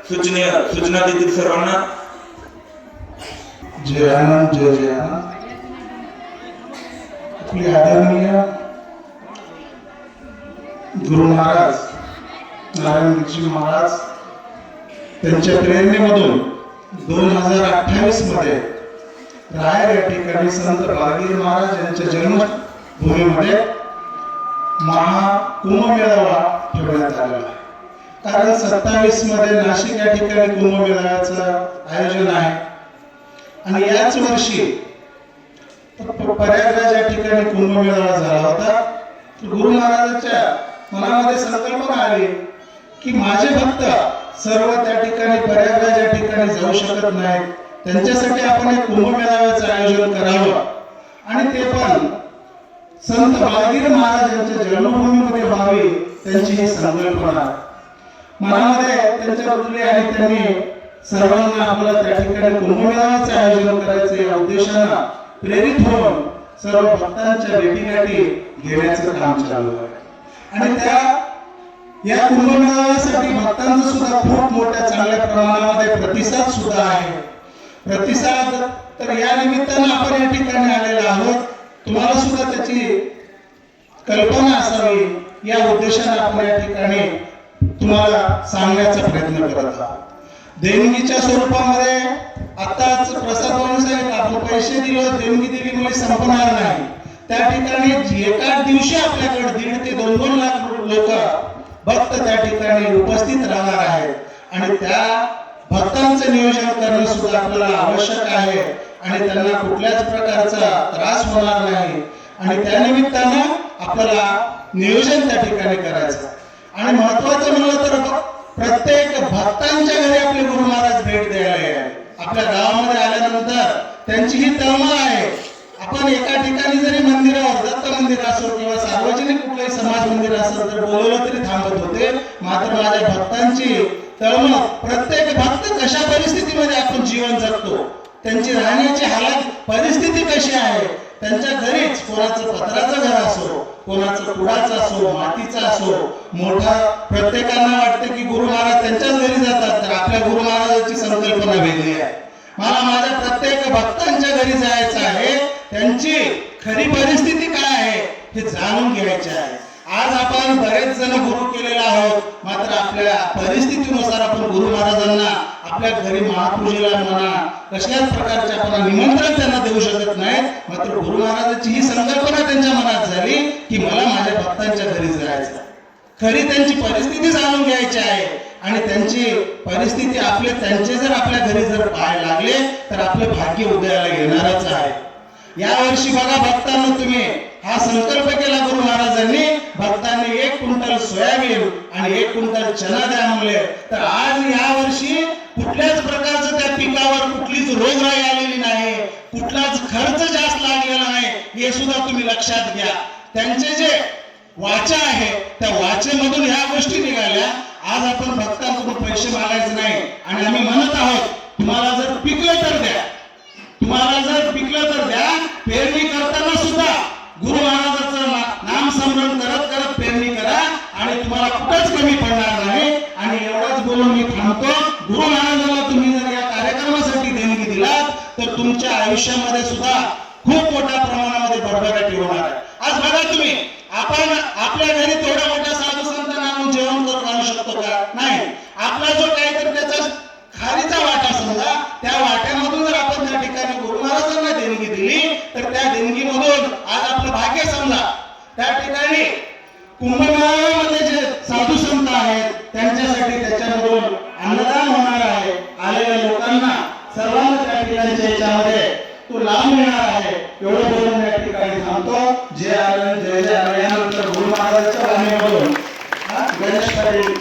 सूचना देतील सर्वांना. जय आनंद जय जय आनंद. आपले आदरणीय गुरु महाराज नारायणजी महाराज त्यांच्या प्रेरणेमधून 2028 मध्ये रायर या ठिकाणी संत बाळगीर महाराज यांच्या जन्मभूमीमध्ये महाकुंभमेळावा ठेवण्यात आला. कारण 27 मध्ये नाशिक या ठिकाणी कुंभमेळाव्याचं आयोजन आहे आणि याच वर्षी प्रयागराज या ठिकाणी कुंभमेळावा झाला होता. गुरु महाराजांच्या मनामध्ये संकल्पना आली की माझे भक्त सर्व त्या ठिकाणी प्रयागराज या ठिकाणी जाऊ शकत नाहीत, त्यांच्यासाठी आपण एक कुंभमेळाव्याचं आयोजन करावं आणि ते पण संत बाळगीर महाराज यांच्या जन्मभूमीमध्ये व्हावी, त्यांची ही संकल्पना मनामध्ये त्यांच्या रुजली आणि त्यांनी सर्वांना आपल्याला त्या ठिकाणी कुंभमेळाव्याचे आयोजन करायचे या उद्देशाने प्रेरित होऊन सर्व भक्तांच्या भेटीगाठी घेण्याचं काम चालू आहे. आणि या कुंभमेळाव्यासाठी भक्तांचा सुद्धा खूप मोठ्या चांगल्या प्रमाणामध्ये प्रतिसाद सुद्धा आहे. प्रतिसाद तर या निमित्तानं आपण या ठिकाणी आलेलो आहोत. तुम्हाला सुद्धा त्याची कल्पना असावी या उद्देशाने आपण या ठिकाणी तुम्हाला सांगण्याचा प्रयत्न करत आहोत. देणगीच्या स्वरूपामध्ये आताच प्रसाद म्हणून आपण पैसे दिलो, देणगी दिली म्हणजे संपणार नाही. त्या ठिकाणी एका दिवशी आपल्याकडे 1.5 ते 2 लाख लोक भक्त त्या ठिकाणी उपस्थित राहणार आहेत आणि त्या भक्तांचं नियोजन करणं सुद्धा आपल्याला आवश्यक आहे आणि त्यांना कुठल्याच प्रकारचा त्रास होणार नाही आणि त्या निमित्तानं आपल्याला नियोजन त्या ठिकाणी करायचं. आणि महत्वाचं म्हणलं तर प्रत्येक भक्तांच्या घरी आपले गुरु महाराज भेट द्यायला आहे. आपल्या गावामध्ये आल्यानंतर त्यांची ही तळमळ आहे. आपण एका ठिकाणी जरी मंदिरावर दत्त मंदिर असो किंवा सार्वजनिक कुठलंही समाज मंदिर असेल तर बोलवलं तरी थांबत होते. मात्र माझ्या भक्तांची तळमळ, प्रत्येक भक्त कशा परिस्थितीमध्ये आपण जीवन जगतो, त्यांची राहण्याची हालत परिस्थिती कशी आहे, त्यांच्या घरीच कोणाचं पत्राचं घर असो, कोणाचं कुडाचं असो, मातीचं असो, मोठा प्रत्येकांना वाटतं की गुरु महाराज त्यांच्याच घरी जातात, तर आपल्या गुरु महाराजांची संकल्पना वेगळी आहे. मला माझ्या प्रत्येक भक्तांच्या घरी जायचं आहे, त्यांची खरी परिस्थिती काय आहे हे जाणून घ्यायचे आहे. आज आपण बरेच जण गुरु केलेले आहोत, मात्र आपल्या परिस्थितीनुसार आपण गुरु महाराजांना आपल्या घरी महापूजेला म्हणा कसल्याच प्रकारचे आपण निमंत्रण त्यांना देऊ शकत नाही. मात्र गुरु महाराजांची ही संकल्पना त्यांच्या मनात झाली की मला माझ्या भक्तांच्या घरी जायचं, खरी त्यांची परिस्थिती जाणून घ्यायची आहे आणि त्यांची परिस्थिती त्यांचे जर आपल्या घरी जर पाहायला लागले तर आपले भाग्य उदयाला येणारच आहे. या वर्षी बघा भक्तांना, तुम्ही हा संकल्प केला गुरु महाराजांनी, भक्तांनी 1 क्विंटल सोयाबीन आणि 1 क्विंटल चना द्या म्हणले, तर आज या वर्षी कुठल्याच प्रकारचं त्या पिकावर कुठलीच रोगराई आलेली नाही, कुठलाच खर्च जास्त लागलेला नाही, हे सुद्धा तुम्ही लक्षात घ्या. त्यांचे जे वाचा आहे त्या वाचेमधून ह्या गोष्टी निघाल्या. आज आपण भक्तांकडून पैसे मागायचे नाही आणि आम्ही म्हणत आहोत तुम्हाला जर पिकलं तर द्या, तुम्हाला जर पिकलं तर द्या. पेरणी करताना सुद्धा गुरु महाराजांचं नाम स्मरण करत करत पेरणी करा आणि तुम्हाला कुठंच कमी पडणार नाही. आणि एवढंच बोलून मी थांबतो. गुरु महाराजांना तुम्ही जर या कार्यक्रमासाठी देणगी दिलात तर तुमच्या आयुष्यामध्ये सुद्धा खूप मोठ्या प्रमाणामध्ये भरभराटी होणार आहे. आज बघा तुम्ही, आपण आपल्या घरी थोड्या मोठ्या साधू संतांना आणून जेवण करून आणू शकतो का? नाही. आपला जो काहीतरी त्याचा खारीचा वाटा समजा, त्या वाट्यामधून जर आपण त्या ठिकाणी गुरु महाराजांना देणगी दिली तर त्या देणगीमधून आज आपलं भाग्य समजा. त्या ठिकाणी कुंभमेळाव्यामध्ये जे साधू संत आहेत त्यांच्यासाठी त्याच्यामधून अन्नदान होणार आहे. आलेल्या लोकांना सर्वांना त्या ठिकाणच्या याच्यामध्ये तो लाभ मिळणार आहे. एवढं बोलून या ठिकाणी थांबतो. जय आनंद जय जय. यानंतर गुरु महाराजांच्या वाणीमधून गणेश पाटील